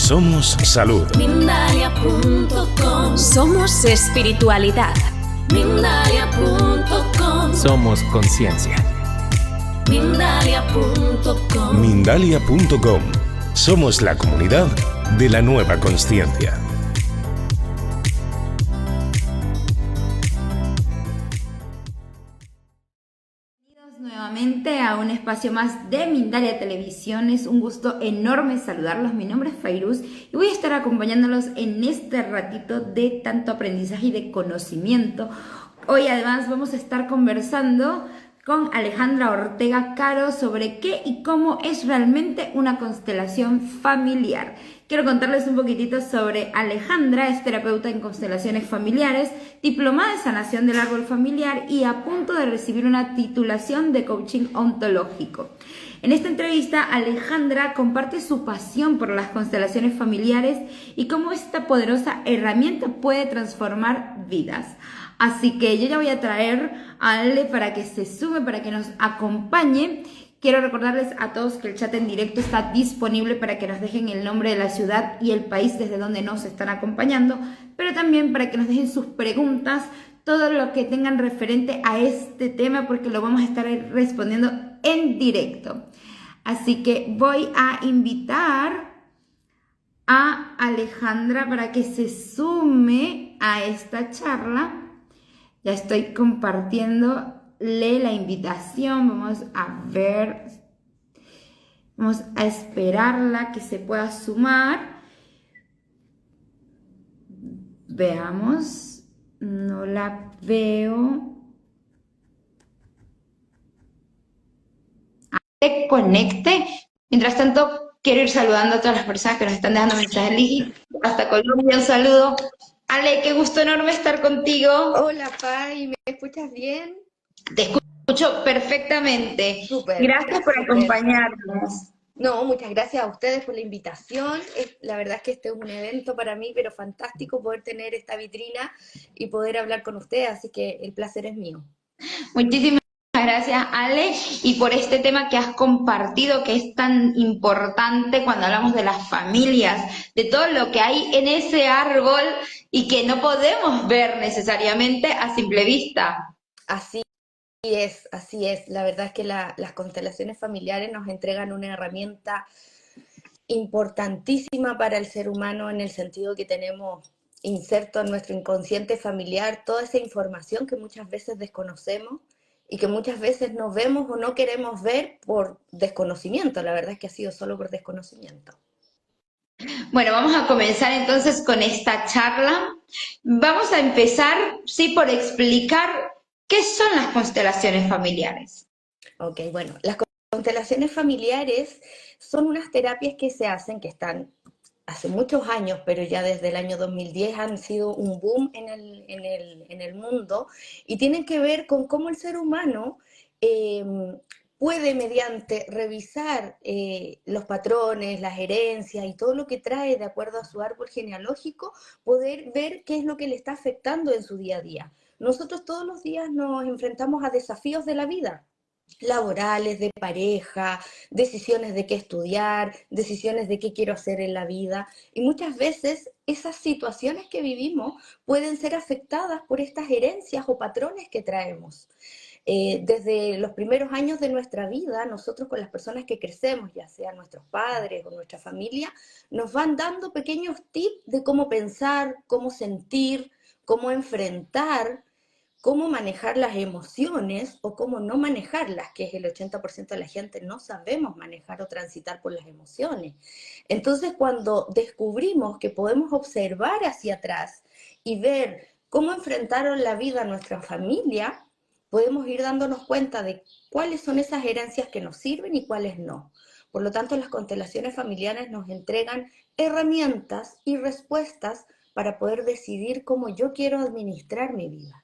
Somos salud. Mindalia.com. Somos espiritualidad. Mindalia.com. Somos conciencia. Mindalia.com. Mindalia.com. Somos la comunidad de la nueva consciencia. Nuevamente a un espacio más de Mindalia Televisión. Es un gusto enorme saludarlos. Mi nombre es Fairuz y voy a estar acompañándolos en este ratito de tanto aprendizaje y de conocimiento. Hoy además vamos a estar conversando con Alejandra Ortega Caro sobre qué y cómo es realmente una constelación familiar. Quiero contarles un poquitito sobre Alejandra. Es terapeuta en constelaciones familiares, diplomada en sanación del árbol familiar y a punto de recibir una titulación de coaching ontológico. En esta entrevista, Alejandra comparte su pasión por las constelaciones familiares y cómo esta poderosa herramienta puede transformar vidas. Así que yo ya voy a traer a Ale para que se sume, para que nos acompañe. Quiero recordarles a todos que el chat en directo está disponible para que nos dejen el nombre de la ciudad y el país desde donde nos están acompañando, pero también para que nos dejen sus preguntas, todo lo que tengan referente a este tema, porque lo vamos a estar respondiendo en directo. Así que voy a invitar a Alejandra para que se sume a esta charla. Ya estoy compartiéndole la invitación. Vamos a ver. Vamos a esperarla que se pueda sumar. Veamos. No la veo. Se conecte. Mientras tanto, quiero ir saludando a todas las personas que nos están dejando mensajes. Hasta Colombia, un saludo. Ale, qué gusto enorme estar contigo. Hola, Pai, ¿me escuchas bien? Te escucho perfectamente. Súper. Gracias por acompañarnos. No, muchas gracias a ustedes por la invitación. La verdad es que este es un evento para mí, pero fantástico poder tener esta vitrina y poder hablar con ustedes, así que el placer es mío. Muchísimas gracias, Ale, y por este tema que has compartido, que es tan importante cuando hablamos de las familias, de todo lo que hay en ese árbol y que no podemos ver necesariamente a simple vista. Así es, así es. La verdad es que las constelaciones familiares nos entregan una herramienta importantísima para el ser humano en el sentido que tenemos inserto en nuestro inconsciente familiar toda esa información que muchas veces desconocemos y que muchas veces no vemos o no queremos ver por desconocimiento. La verdad es que ha sido solo por desconocimiento. Bueno, vamos a comenzar entonces con esta charla. Vamos a empezar, sí, por explicar qué son las constelaciones familiares. Ok, bueno, las constelaciones familiares son unas terapias que se hacen, que están hace muchos años, pero ya desde el año 2010 han sido un boom en el mundo y tienen que ver con cómo el ser humano puede, mediante revisar los patrones, las herencias y todo lo que trae de acuerdo a su árbol genealógico, poder ver qué es lo que le está afectando en su día a día. Nosotros todos los días nos enfrentamos a desafíos de la vida, laborales, de pareja, decisiones de qué estudiar, decisiones de qué quiero hacer en la vida, y muchas veces esas situaciones que vivimos pueden ser afectadas por estas herencias o patrones que traemos. Desde los primeros años de nuestra vida, nosotros con las personas que crecemos, ya sean nuestros padres o nuestra familia, nos van dando pequeños tips de cómo pensar, cómo sentir, cómo enfrentar, cómo manejar las emociones o cómo no manejarlas, que es el 80% de la gente no sabemos manejar o transitar por las emociones. Entonces, cuando descubrimos que podemos observar hacia atrás y ver cómo enfrentaron la vida nuestra familia, podemos ir dándonos cuenta de cuáles son esas herencias que nos sirven y cuáles no. Por lo tanto, las constelaciones familiares nos entregan herramientas y respuestas para poder decidir cómo yo quiero administrar mi vida.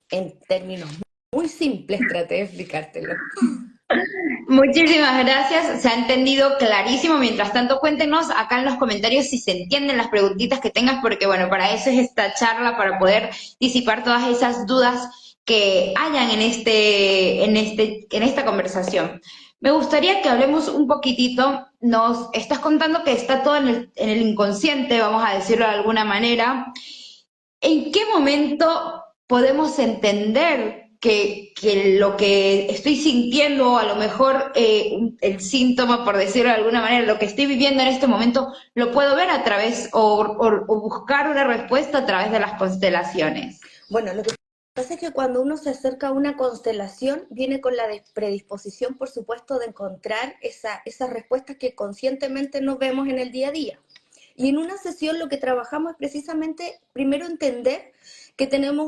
En términos muy simples traté de explicártelo. Muchísimas gracias, se ha entendido clarísimo. Mientras tanto, cuéntenos acá en los comentarios si se entienden las preguntitas que tengas, porque bueno, para eso es esta charla, para poder disipar todas esas dudas que hayan en esta conversación. Me gustaría que hablemos un poquitito, nos estás contando que está todo en el inconsciente, vamos a decirlo de alguna manera. ¿En qué momento podemos entender que lo que estoy sintiendo, o a lo mejor el síntoma, por decirlo de alguna manera, lo que estoy viviendo en este momento, lo puedo ver a través o buscar una respuesta a través de las constelaciones? Bueno, lo que pasa es que cuando uno se acerca a una constelación, viene con la predisposición, por supuesto, de encontrar esas respuestas que conscientemente no vemos en el día a día. Y en una sesión lo que trabajamos es precisamente, primero, entender que tenemos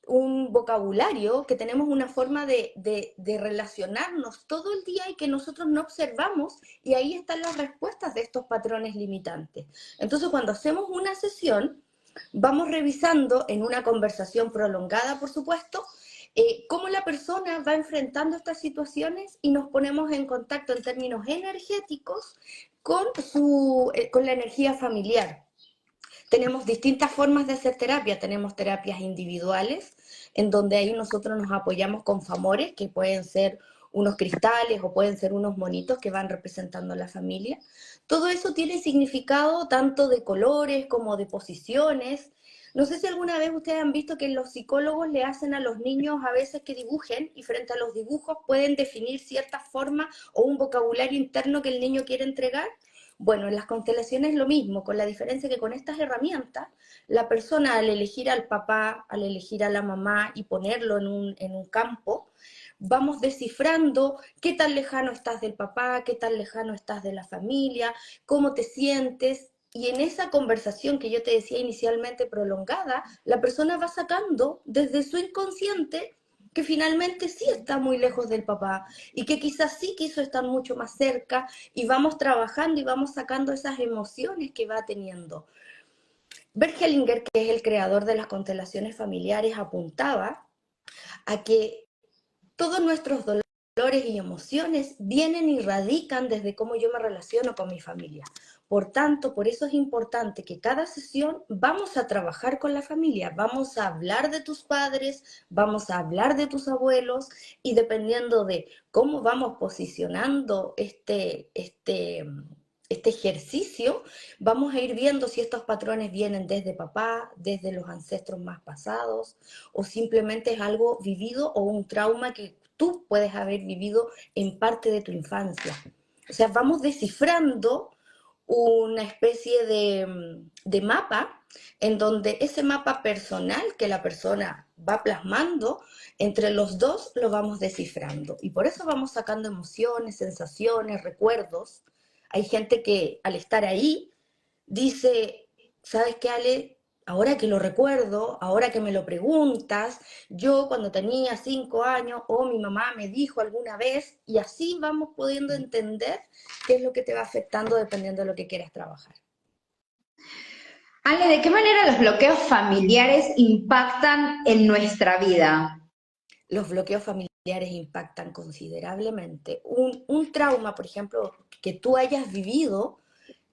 un vocabulario, que tenemos una forma de relacionarnos todo el día y que nosotros no observamos, y ahí están las respuestas de estos patrones limitantes. Entonces, cuando hacemos una sesión, vamos revisando en una conversación prolongada, por supuesto, cómo la persona va enfrentando estas situaciones y nos ponemos en contacto en términos energéticos con la energía familiar. Tenemos distintas formas de hacer terapia. Tenemos terapias individuales, en donde ahí nosotros nos apoyamos con famores, que pueden ser unos cristales o pueden ser unos monitos que van representando a la familia. Todo eso tiene significado tanto de colores como de posiciones. No sé si alguna vez ustedes han visto que los psicólogos le hacen a los niños a veces que dibujen, y frente a los dibujos pueden definir cierta forma o un vocabulario interno que el niño quiere entregar. Bueno, en las constelaciones es lo mismo, con la diferencia que con estas herramientas, la persona, al elegir al papá, al elegir a la mamá y ponerlo en un campo, vamos descifrando qué tan lejano estás del papá, qué tan lejano estás de la familia, cómo te sientes. Y en esa conversación que yo te decía inicialmente prolongada, la persona va sacando desde su inconsciente que finalmente sí está muy lejos del papá y que quizás sí quiso estar mucho más cerca, y vamos trabajando y vamos sacando esas emociones que va teniendo. Bert Hellinger, que es el creador de las constelaciones familiares, apuntaba a que todos nuestros dolores y emociones vienen y radican desde cómo yo me relaciono con mi familia. Por tanto, por eso es importante que cada sesión vamos a trabajar con la familia, vamos a hablar de tus padres, vamos a hablar de tus abuelos, y dependiendo de cómo vamos posicionando este ejercicio, vamos a ir viendo si estos patrones vienen desde papá, desde los ancestros más pasados, o simplemente es algo vivido o un trauma que tú puedes haber vivido en parte de tu infancia. O sea, vamos descifrando una especie de mapa, en donde ese mapa personal que la persona va plasmando, entre los dos lo vamos descifrando. Y por eso vamos sacando emociones, sensaciones, recuerdos. Hay gente que al estar ahí dice, ¿sabes qué, Ale? Ahora que lo recuerdo, ahora que me lo preguntas, yo cuando tenía 5 años, o mi mamá me dijo alguna vez, y así vamos pudiendo entender qué es lo que te va afectando dependiendo de lo que quieras trabajar. Ale, ¿de qué manera los bloqueos familiares impactan en nuestra vida? Los bloqueos familiares impactan considerablemente. Un trauma, por ejemplo, que tú hayas vivido,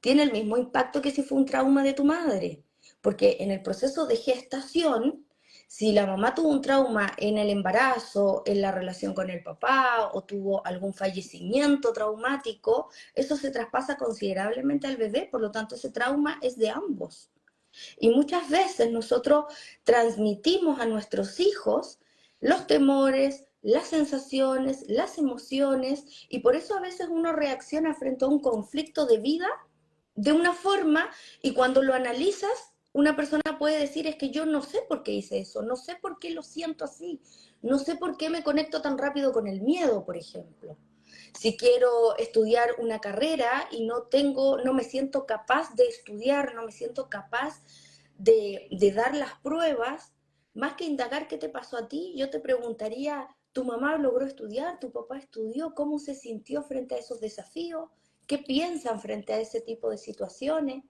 tiene el mismo impacto que si fue un trauma de tu madre, porque en el proceso de gestación, si la mamá tuvo un trauma en el embarazo, en la relación con el papá, o tuvo algún fallecimiento traumático, eso se traspasa considerablemente al bebé, por lo tanto ese trauma es de ambos. Y muchas veces nosotros transmitimos a nuestros hijos los temores, las sensaciones, las emociones, y por eso a veces uno reacciona frente a un conflicto de vida de una forma, y cuando lo analizas, una persona puede decir, es que yo no sé por qué hice eso, no sé por qué lo siento así, no sé por qué me conecto tan rápido con el miedo, por ejemplo. Si quiero estudiar una carrera y no me siento capaz de estudiar, no me siento capaz de dar las pruebas, más que indagar qué te pasó a ti, yo te preguntaría, ¿tu mamá logró estudiar? ¿Tu papá estudió? ¿Cómo se sintió frente a esos desafíos? ¿Qué piensan frente a ese tipo de situaciones?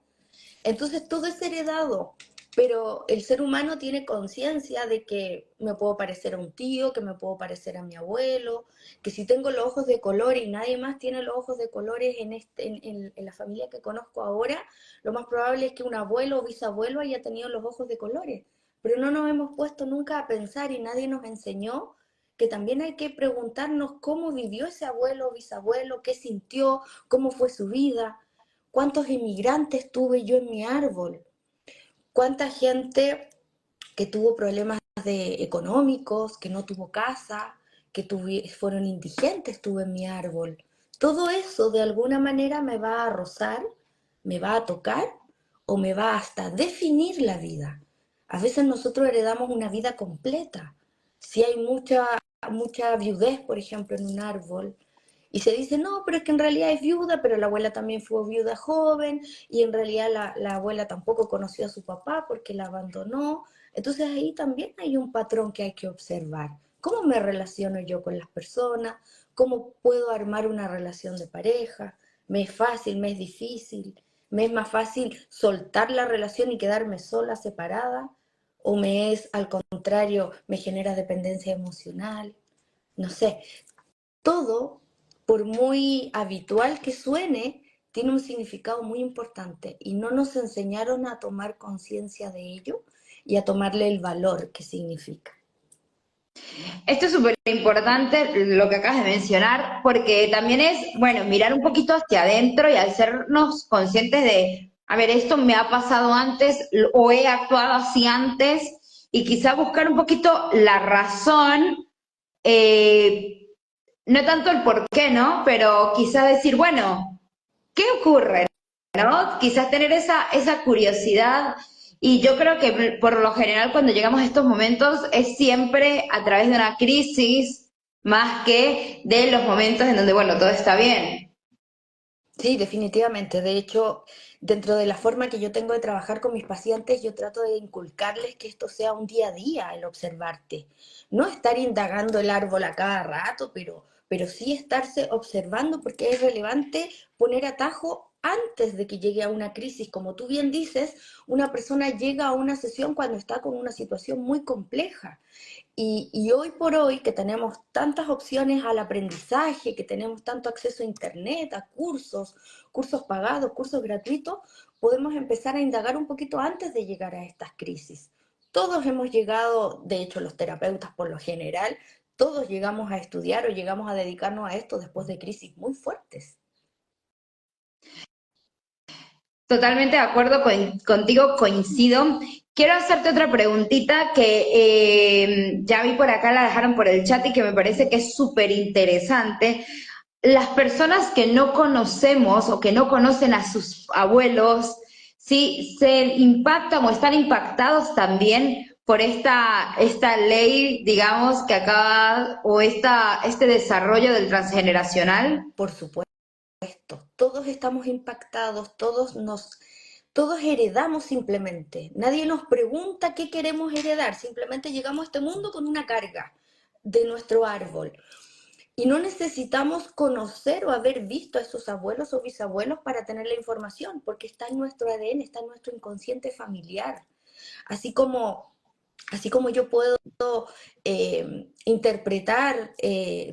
Entonces todo es heredado, pero el ser humano tiene conciencia de que me puedo parecer a un tío, que me puedo parecer a mi abuelo, que si tengo los ojos de color y nadie más tiene los ojos de colores en la familia que conozco ahora, lo más probable es que un abuelo o bisabuelo haya tenido los ojos de colores, pero no nos hemos puesto nunca a pensar, y nadie nos enseñó que también hay que preguntarnos cómo vivió ese abuelo o bisabuelo, qué sintió, cómo fue su vida, cuántos inmigrantes tuve yo en mi árbol, cuánta gente que tuvo problemas económicos, que no tuvo casa, que fueron indigentes tuve en mi árbol. Todo eso de alguna manera me va a rozar, me va a tocar o me va hasta definir la vida. A veces nosotros heredamos una vida completa. Si hay mucha viudez, por ejemplo, en un árbol, y se dice, no, pero es que en realidad es viuda, pero la abuela también fue viuda joven, y en realidad la abuela tampoco conoció a su papá porque la abandonó. Entonces ahí también hay un patrón que hay que observar. ¿Cómo me relaciono yo con las personas? ¿Cómo puedo armar una relación de pareja? ¿Me es fácil? ¿Me es difícil? ¿Me es más fácil soltar la relación y quedarme sola, separada? ¿O me es, al contrario, me genera dependencia emocional? No sé, todo, por muy habitual que suene, tiene un significado muy importante y no nos enseñaron a tomar conciencia de ello y a tomarle el valor que significa. Esto es súper importante lo que acabas de mencionar, porque también es, bueno, mirar un poquito hacia adentro y hacernos conscientes de, a ver, esto me ha pasado antes o he actuado así antes, y quizá buscar un poquito la razón, eh, no tanto el por qué, ¿no? Pero quizá decir, bueno, ¿qué ocurre? ¿No? Quizás tener esa curiosidad. Y yo creo que por lo general cuando llegamos a estos momentos es siempre a través de una crisis más que de los momentos en donde, bueno, todo está bien. Sí, definitivamente. De hecho, dentro de la forma que yo tengo de trabajar con mis pacientes, yo trato de inculcarles que esto sea un día a día, el observarte. No estar indagando el árbol a cada rato, pero sí estarse observando porque es relevante poner atajo antes de que llegue a una crisis. Como tú bien dices, una persona llega a una sesión cuando está con una situación muy compleja. Y hoy por hoy, que tenemos tantas opciones al aprendizaje, que tenemos tanto acceso a internet, a cursos, cursos pagados, cursos gratuitos, podemos empezar a indagar un poquito antes de llegar a estas crisis. Todos hemos llegado, de hecho los terapeutas por lo general, todos llegamos a estudiar o llegamos a dedicarnos a esto después de crisis muy fuertes. Totalmente de acuerdo contigo, coincido. Quiero hacerte otra preguntita que ya vi por acá, la dejaron por el chat y que me parece que es súper interesante. Las personas que no conocemos o que no conocen a sus abuelos, ¿sí? ¿Se impactan o están impactados también por esta ley, digamos, que acaba, o este desarrollo del transgeneracional? Por supuesto, todos estamos impactados, todos heredamos simplemente. Nadie nos pregunta qué queremos heredar, simplemente llegamos a este mundo con una carga de nuestro árbol. Y no necesitamos conocer o haber visto a esos abuelos o bisabuelos para tener la información, porque está en nuestro ADN, está en nuestro inconsciente familiar. Así como, así como yo puedo interpretar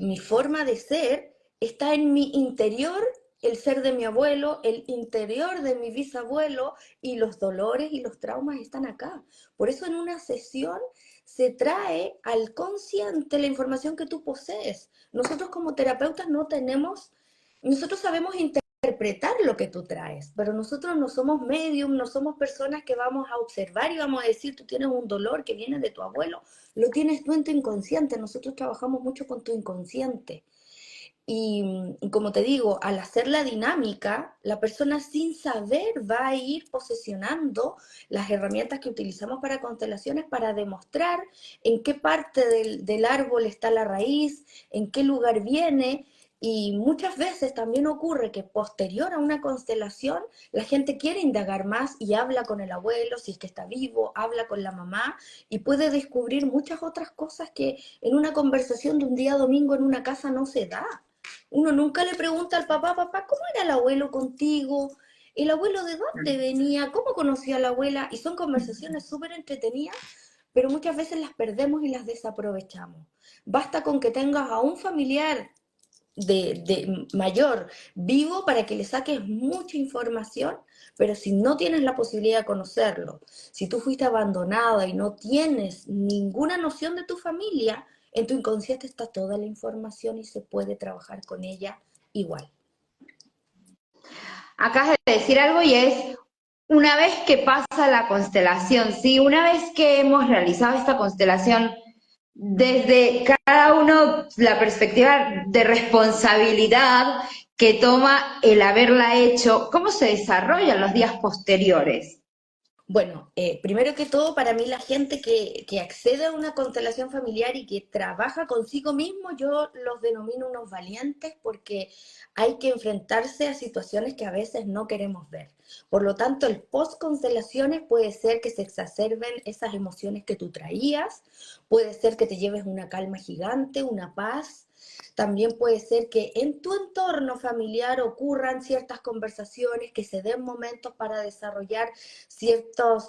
mi forma de ser, está en mi interior el ser de mi abuelo, el interior de mi bisabuelo, y los dolores y los traumas están acá. Por eso en una sesión se trae al consciente la información que tú posees. Nosotros como terapeutas nosotros sabemos interpretar lo que tú traes, pero nosotros no somos medium, no somos personas que vamos a observar y vamos a decir, tú tienes un dolor que viene de tu abuelo, lo tienes tú en tu inconsciente. Nosotros trabajamos mucho con tu inconsciente. Y como te digo, al hacer la dinámica, la persona sin saber va a ir posesionando las herramientas que utilizamos para constelaciones para demostrar en qué parte del árbol está la raíz, en qué lugar viene. Y muchas veces también ocurre que posterior a una constelación, la gente quiere indagar más y habla con el abuelo, si es que está vivo, habla con la mamá y puede descubrir muchas otras cosas que en una conversación de un día domingo en una casa no se da. Uno nunca le pregunta al papá, papá, ¿cómo era el abuelo contigo? ¿El abuelo de dónde venía? ¿Cómo conoció a la abuela? Y son conversaciones súper entretenidas, pero muchas veces las perdemos y las desaprovechamos. Basta con que tengas a un familiar de mayor vivo para que le saques mucha información, pero si no tienes la posibilidad de conocerlo, si tú fuiste abandonada y no tienes ninguna noción de tu familia, En tu inconsciente está toda la información y se puede trabajar con ella igual. Acabas de decir algo y es, una vez que pasa la constelación, ¿sí? Una vez que hemos realizado esta constelación, desde cada uno la perspectiva de responsabilidad que toma el haberla hecho, ¿cómo se desarrollan los días posteriores? Bueno, primero que todo, para mí la gente que accede a una constelación familiar y que trabaja consigo mismo, yo los denomino unos valientes porque hay que enfrentarse a situaciones que a veces no queremos ver. Por lo tanto, el post-constelaciones puede ser que se exacerben esas emociones que tú traías, puede ser que te lleves una calma gigante, una paz. También puede ser que en tu entorno familiar ocurran ciertas conversaciones, que se den momentos para desarrollar ciertas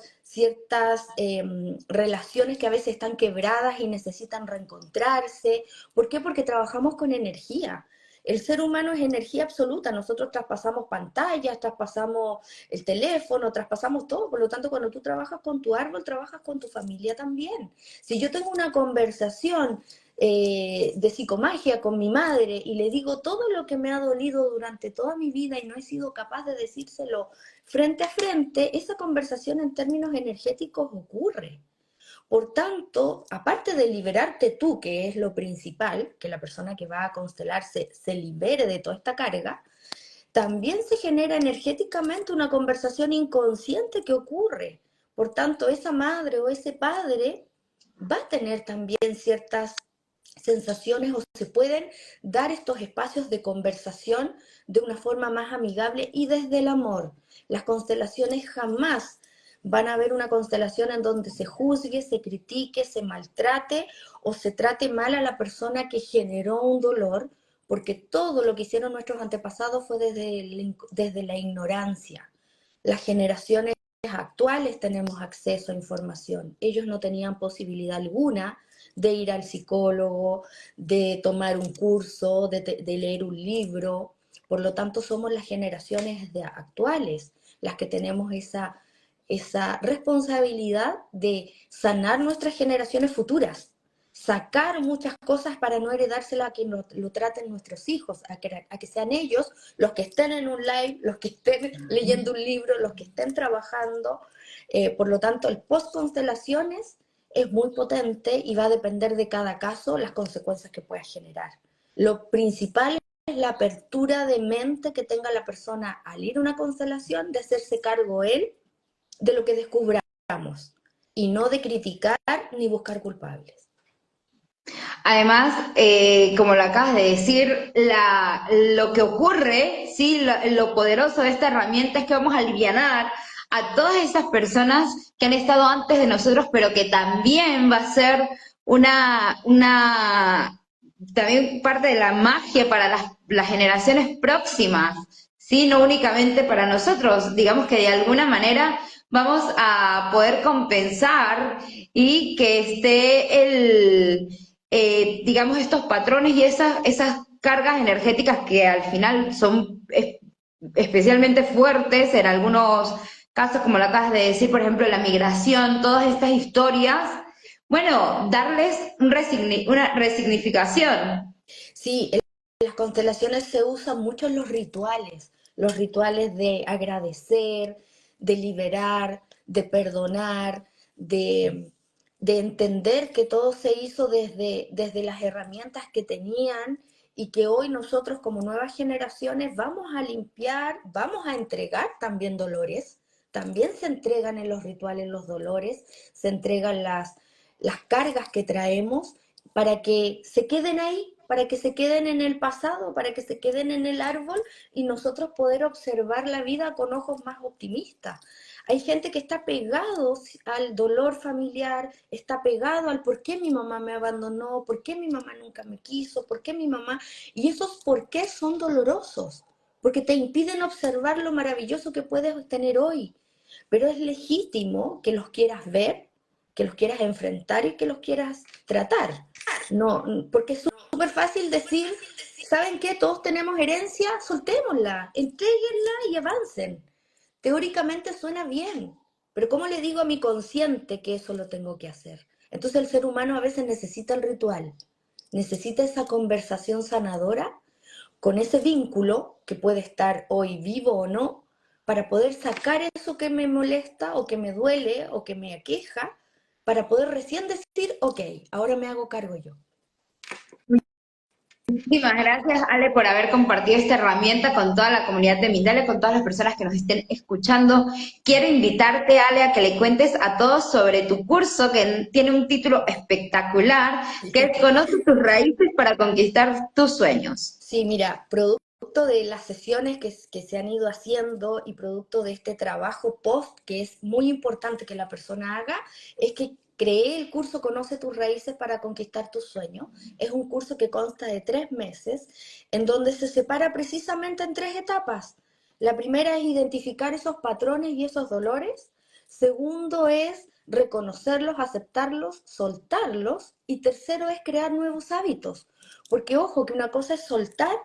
relaciones que a veces están quebradas y necesitan reencontrarse. ¿Por qué? Porque trabajamos con energía. El ser humano es energía absoluta, nosotros traspasamos pantallas, traspasamos el teléfono, traspasamos todo, por lo tanto cuando tú trabajas con tu árbol, trabajas con tu familia también. Si yo tengo una conversación de psicomagia con mi madre y le digo todo lo que me ha dolido durante toda mi vida y no he sido capaz de decírselo frente a frente, esa conversación en términos energéticos ocurre. Por tanto, aparte de liberarte tú, que es lo principal, que la persona que va a constelarse se libere de toda esta carga, también se genera energéticamente una conversación inconsciente que ocurre. Por tanto, esa madre o ese padre va a tener también ciertas sensaciones o se pueden dar estos espacios de conversación de una forma más amigable y desde el amor. Las constelaciones jamás van a haber una constelación en donde se juzgue, se critique, se maltrate o se trate mal a la persona que generó un dolor, porque todo lo que hicieron nuestros antepasados fue desde la ignorancia. Las generaciones actuales tenemos acceso a información. Ellos no tenían posibilidad alguna de ir al psicólogo, de tomar un curso, de leer un libro. Por lo tanto, somos las generaciones actuales las que tenemos esa responsabilidad de sanar nuestras generaciones futuras, sacar muchas cosas para no heredárselo a que lo traten nuestros hijos, a que sean ellos los que estén en un live, los que estén leyendo un libro, los que estén trabajando. Por lo tanto, el post-constelaciones es muy potente y va a depender de cada caso las consecuencias que pueda generar. Lo principal es la apertura de mente que tenga la persona al ir a una constelación, de hacerse cargo él de lo que descubramos y no de criticar ni buscar culpables. Además, como lo acabas de decir, lo que ocurre, ¿sí? Lo poderoso de esta herramienta es que vamos a alivianar a todas esas personas que han estado antes de nosotros, pero que también va a ser también parte de la magia para las generaciones próximas, ¿sí? No únicamente para nosotros. Digamos que de alguna manera vamos a poder compensar y que esté digamos, estos patrones y esas cargas energéticas que al final son especialmente fuertes en algunos casos, como lo acabas de decir, por ejemplo, la migración, todas estas historias, bueno, darles una resignificación. Sí, en las constelaciones se usan mucho los rituales de agradecer, de liberar, de perdonar, de entender que todo se hizo desde las herramientas que tenían y que hoy nosotros como nuevas generaciones vamos a limpiar, vamos a entregar también dolores. También se entregan en los rituales los dolores, se entregan las cargas que traemos para que se queden ahí, para que se queden en el pasado, para que se queden en el árbol y nosotros poder observar la vida con ojos más optimistas. Hay gente que está pegado al dolor familiar, está pegado al por qué mi mamá me abandonó, por qué mi mamá nunca me quiso, por qué mi mamá... Y esos por qué son dolorosos, porque te impiden observar lo maravilloso que puedes tener hoy. Pero es legítimo que los quieras ver, que los quieras enfrentar y que los quieras tratar. No, porque es súper fácil decir, ¿saben qué? Todos tenemos herencia, soltémosla, entréguenla y avancen. Teóricamente suena bien, pero ¿cómo le digo a mi consciente que eso lo tengo que hacer? Entonces el ser humano a veces necesita el ritual, necesita esa conversación sanadora con ese vínculo que puede estar hoy vivo o no, para poder sacar eso que me molesta o que me duele o que me aqueja, para poder recién decir, ok, ahora me hago cargo yo. Muchísimas gracias, Ale, por haber compartido esta herramienta con toda la comunidad de Mindale, con todas las personas que nos estén escuchando. Quiero invitarte, Ale, a que le cuentes a todos sobre tu curso, que tiene un título espectacular, que es Conoce tus raíces para conquistar tus sueños. Sí, mira, producto de las sesiones que se han ido haciendo y producto de este trabajo post, que es muy importante que la persona haga, es que creé el curso Conoce tus raíces para conquistar tus sueños. Es un curso que consta de 3 meses, en donde se separa precisamente en 3 etapas. La primera es identificar esos patrones y esos dolores. Segundo es reconocerlos, aceptarlos, soltarlos. Y tercero es crear nuevos hábitos. Porque ojo, que una cosa es soltar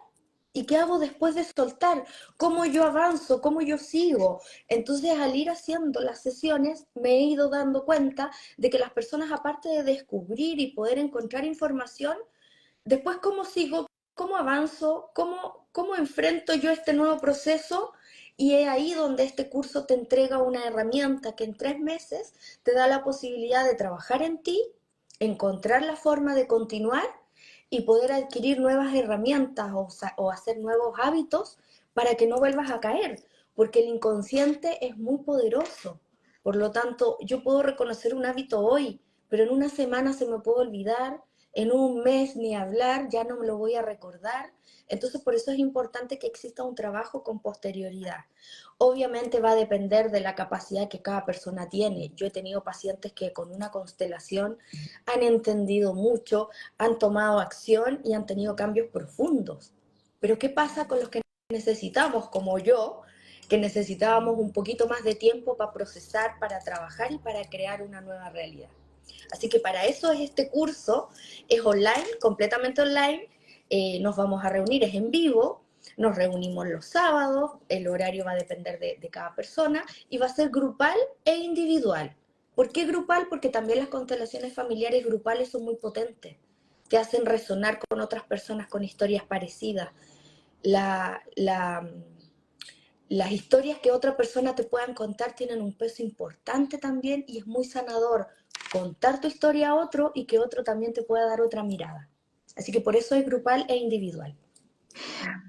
y qué hago después de soltar, cómo yo avanzo, cómo yo sigo. Entonces al ir haciendo las sesiones me he ido dando cuenta de que las personas, aparte de descubrir y poder encontrar información, después cómo sigo, cómo avanzo, cómo enfrento yo este nuevo proceso. Y es ahí donde este curso te entrega una herramienta que en 3 meses te da la posibilidad de trabajar en ti, encontrar la forma de continuar y poder adquirir nuevas herramientas o hacer nuevos hábitos para que no vuelvas a caer, porque el inconsciente es muy poderoso. Por lo tanto, yo puedo reconocer un hábito hoy, pero en una semana se me puede olvidar, en un mes ni hablar, ya no me lo voy a recordar. Entonces, por eso es importante que exista un trabajo con posterioridad. Obviamente va a depender de la capacidad que cada persona tiene. Yo he tenido pacientes que con una constelación han entendido mucho, han tomado acción y han tenido cambios profundos. Pero ¿qué pasa con los que necesitamos, como yo, que necesitábamos un poquito más de tiempo para procesar, para trabajar y para crear una nueva realidad? Así que para eso es este curso, es online, completamente online. Nos vamos a reunir, es en vivo, nos reunimos los sábados, el horario va a depender de cada persona y va a ser grupal e individual. ¿Por qué grupal? Porque también las constelaciones familiares grupales son muy potentes, te hacen resonar con otras personas con historias parecidas. Las historias que otra persona te puedan contar tienen un peso importante también y es muy sanador contar tu historia a otro y que otro también te pueda dar otra mirada. Así que por eso es grupal e individual.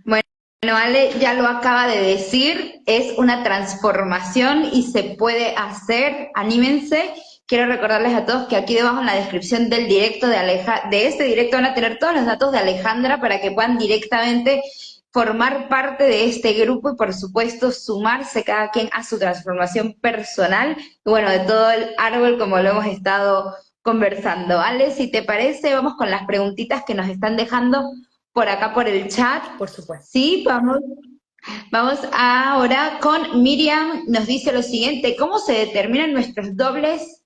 Bueno, Ale ya lo acaba de decir, es una transformación y se puede hacer, anímense. Quiero recordarles a todos que aquí debajo en la descripción del directo de este directo van a tener todos los datos de Alejandra para que puedan directamente formar parte de este grupo y por supuesto sumarse cada quien a su transformación personal y bueno, de todo el árbol como lo hemos estado conversando. Ale, si te parece, vamos con las preguntitas que nos están dejando por acá por el chat. Por supuesto. Sí, vamos ahora con Miriam, nos dice lo siguiente: ¿cómo se determinan nuestros dobles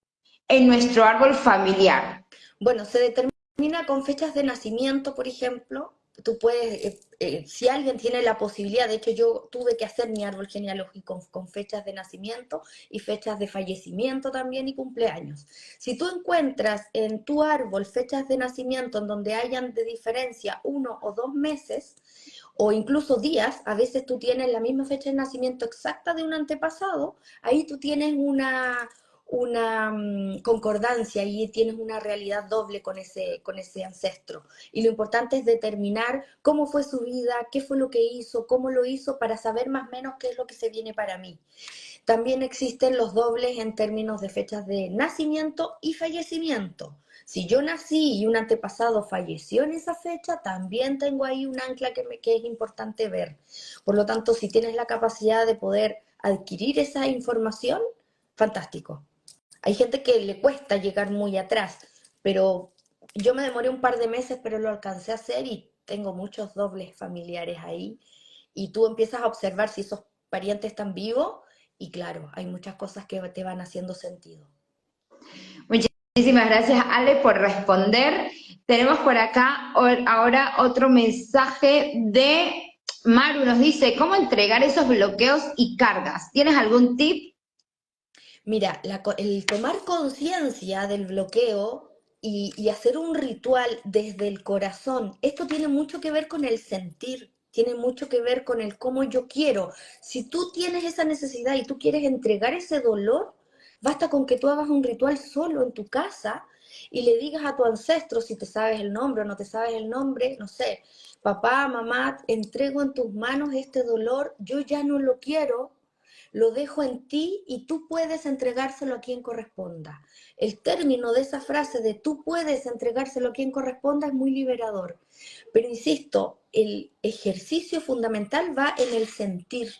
en nuestro árbol familiar? Bueno, se determina con fechas de nacimiento, por ejemplo. Tú puedes, si alguien tiene la posibilidad, de hecho yo tuve que hacer mi árbol genealógico con fechas de nacimiento y fechas de fallecimiento también y cumpleaños. Si tú encuentras en tu árbol fechas de nacimiento en donde hayan de diferencia 1 o 2 meses, o incluso días, a veces tú tienes la misma fecha de nacimiento exacta de un antepasado, ahí tú tienes una concordancia y tienes una realidad doble con ese ancestro. Y lo importante es determinar cómo fue su vida, qué fue lo que hizo, cómo lo hizo, para saber más o menos qué es lo que se viene para mí. También existen los dobles en términos de fechas de nacimiento y fallecimiento. Si yo nací y un antepasado falleció en esa fecha, también tengo ahí un ancla que es importante ver. Por lo tanto, si tienes la capacidad de poder adquirir esa información, fantástico. Hay gente que le cuesta llegar muy atrás, pero yo me demoré un par de meses, pero lo alcancé a hacer y tengo muchos dobles familiares ahí. Y tú empiezas a observar si esos parientes están vivos y claro, hay muchas cosas que te van haciendo sentido. Muchísimas gracias, Ale, por responder. Tenemos por acá ahora otro mensaje de Maru, nos dice: ¿cómo entregar esos bloqueos y cargas? ¿Tienes algún tip? Mira, el tomar conciencia del bloqueo y hacer un ritual desde el corazón. Esto tiene mucho que ver con el sentir, tiene mucho que ver con el cómo yo quiero. Si tú tienes esa necesidad y tú quieres entregar ese dolor, basta con que tú hagas un ritual solo en tu casa y le digas a tu ancestro, si te sabes el nombre o no te sabes el nombre, no sé, papá, mamá, entrego en tus manos este dolor, yo ya no lo quiero, lo dejo en ti y tú puedes entregárselo a quien corresponda. El término de esa frase de tú puedes entregárselo a quien corresponda es muy liberador. Pero insisto, el ejercicio fundamental va en el sentir.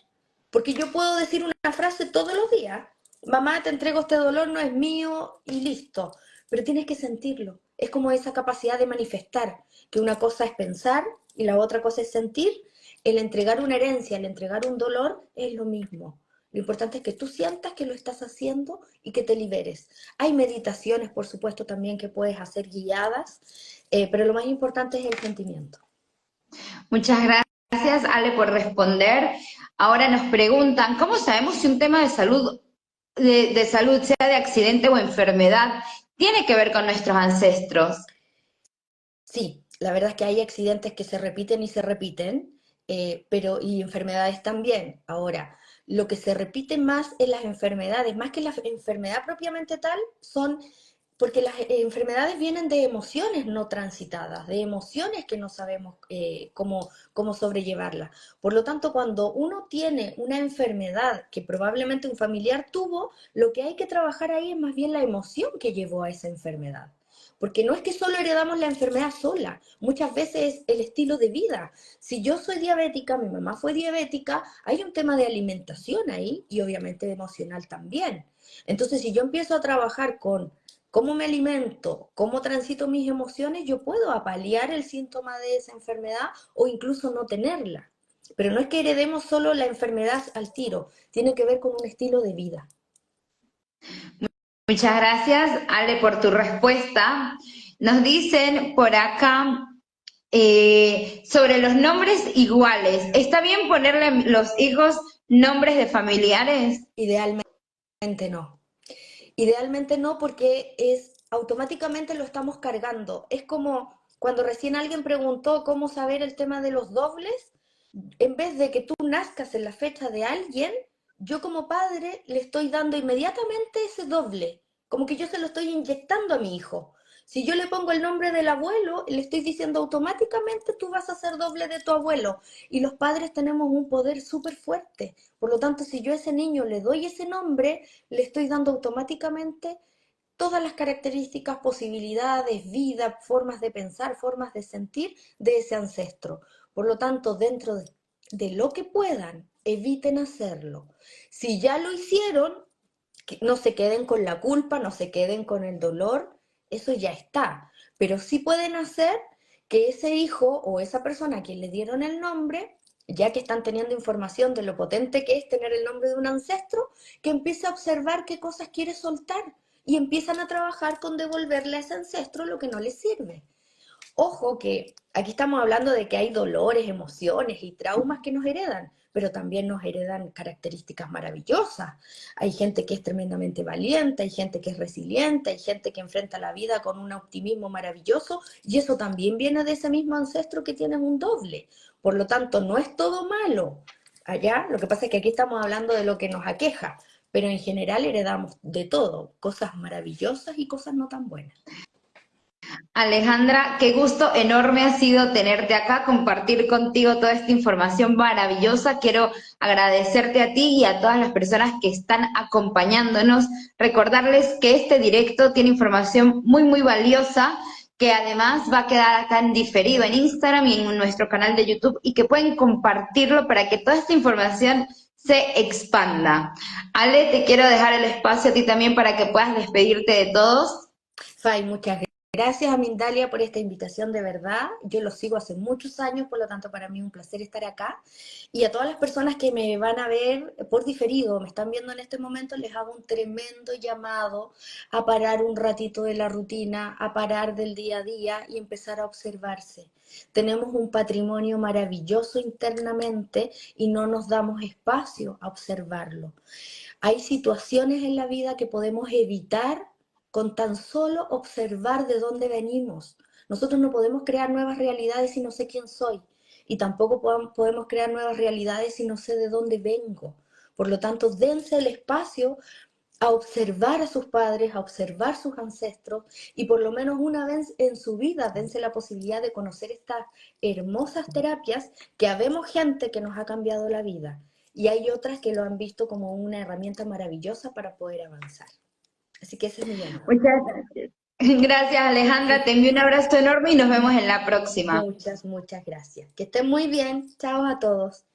Porque yo puedo decir una frase todos los días, mamá, te entrego este dolor, no es mío y listo. Pero tienes que sentirlo. Es como esa capacidad de manifestar, que una cosa es pensar y la otra cosa es sentir. El entregar una herencia, el entregar un dolor es lo mismo. Lo importante es que tú sientas que lo estás haciendo y que te liberes. Hay meditaciones, por supuesto, también que puedes hacer guiadas, pero lo más importante es el sentimiento. Muchas gracias, Ale, por responder. Ahora nos preguntan, ¿cómo sabemos si un tema de salud, de salud, sea de accidente o enfermedad, tiene que ver con nuestros ancestros? Sí, la verdad es que hay accidentes que se repiten y se repiten, y enfermedades también. Ahora, lo que se repite más en las enfermedades, más que la enfermedad propiamente tal, son porque las enfermedades vienen de emociones no transitadas, de emociones que no sabemos cómo sobrellevarlas. Por lo tanto, cuando uno tiene una enfermedad que probablemente un familiar tuvo, lo que hay que trabajar ahí es más bien la emoción que llevó a esa enfermedad. Porque no es que solo heredamos la enfermedad sola, muchas veces es el estilo de vida. Si yo soy diabética, mi mamá fue diabética, hay un tema de alimentación ahí y obviamente emocional también. Entonces, si yo empiezo a trabajar con cómo me alimento, cómo transito mis emociones, yo puedo apalear el síntoma de esa enfermedad o incluso no tenerla. Pero no es que heredemos solo la enfermedad al tiro, tiene que ver con un estilo de vida. Muchas gracias, Ale, por tu respuesta. Nos dicen por acá sobre los nombres iguales. ¿Está bien ponerle a los hijos nombres de familiares? Idealmente no. Idealmente no, porque automáticamente lo estamos cargando. Es como cuando recién alguien preguntó cómo saber el tema de los dobles, en vez de que tú nazcas en la fecha de alguien, yo como padre le estoy dando inmediatamente ese doble, como que yo se lo estoy inyectando a mi hijo. Si yo le pongo el nombre del abuelo, le estoy diciendo automáticamente tú vas a ser doble de tu abuelo. Y los padres tenemos un poder súper fuerte. Por lo tanto, si yo a ese niño le doy ese nombre, le estoy dando automáticamente todas las características, posibilidades, vida, formas de pensar, formas de sentir de ese ancestro. Por lo tanto, dentro de lo que puedan, eviten hacerlo. Si ya lo hicieron, que no se queden con la culpa, no se queden con el dolor, eso ya está. Pero sí pueden hacer que ese hijo o esa persona a quien le dieron el nombre, ya que están teniendo información de lo potente que es tener el nombre de un ancestro, que empiece a observar qué cosas quiere soltar y empiezan a trabajar con devolverle a ese ancestro lo que no le sirve. Ojo que aquí estamos hablando de que hay dolores, emociones y traumas que nos heredan, pero también nos heredan características maravillosas. Hay gente que es tremendamente valiente, hay gente que es resiliente, hay gente que enfrenta la vida con un optimismo maravilloso y eso también viene de ese mismo ancestro que tiene un doble. Por lo tanto, no es todo malo. Allá, lo que pasa es que aquí estamos hablando de lo que nos aqueja, pero en general heredamos de todo, cosas maravillosas y cosas no tan buenas. Alejandra, qué gusto enorme ha sido tenerte acá, compartir contigo toda esta información maravillosa. Quiero agradecerte a ti y a todas las personas que están acompañándonos. Recordarles que este directo tiene información muy, muy valiosa, que además va a quedar acá en diferido en Instagram y en nuestro canal de YouTube y que pueden compartirlo para que toda esta información se expanda. Ale, te quiero dejar el espacio a ti también para que puedas despedirte de todos. Fay, muchas gracias a Mindalia por esta invitación de verdad. Yo lo sigo hace muchos años, por lo tanto para mí es un placer estar acá. Y a todas las personas que me van a ver por diferido, me están viendo en este momento, les hago un tremendo llamado a parar un ratito de la rutina, a parar del día a día y empezar a observarse. Tenemos un patrimonio maravilloso internamente y no nos damos espacio a observarlo. Hay situaciones en la vida que podemos evitar con tan solo observar de dónde venimos. Nosotros no podemos crear nuevas realidades si no sé quién soy. Y tampoco podemos crear nuevas realidades si no sé de dónde vengo. Por lo tanto, dense el espacio a observar a sus padres, a observar sus ancestros, y por lo menos una vez en su vida dense la posibilidad de conocer estas hermosas terapias, que habemos gente que nos ha cambiado la vida, y hay otras que lo han visto como una herramienta maravillosa para poder avanzar. Así que ese es mi llamado. Muchas gracias. Gracias, Alejandra. Te envío un abrazo enorme y nos vemos en la próxima. Muchas, muchas gracias. Que estén muy bien. Chao a todos.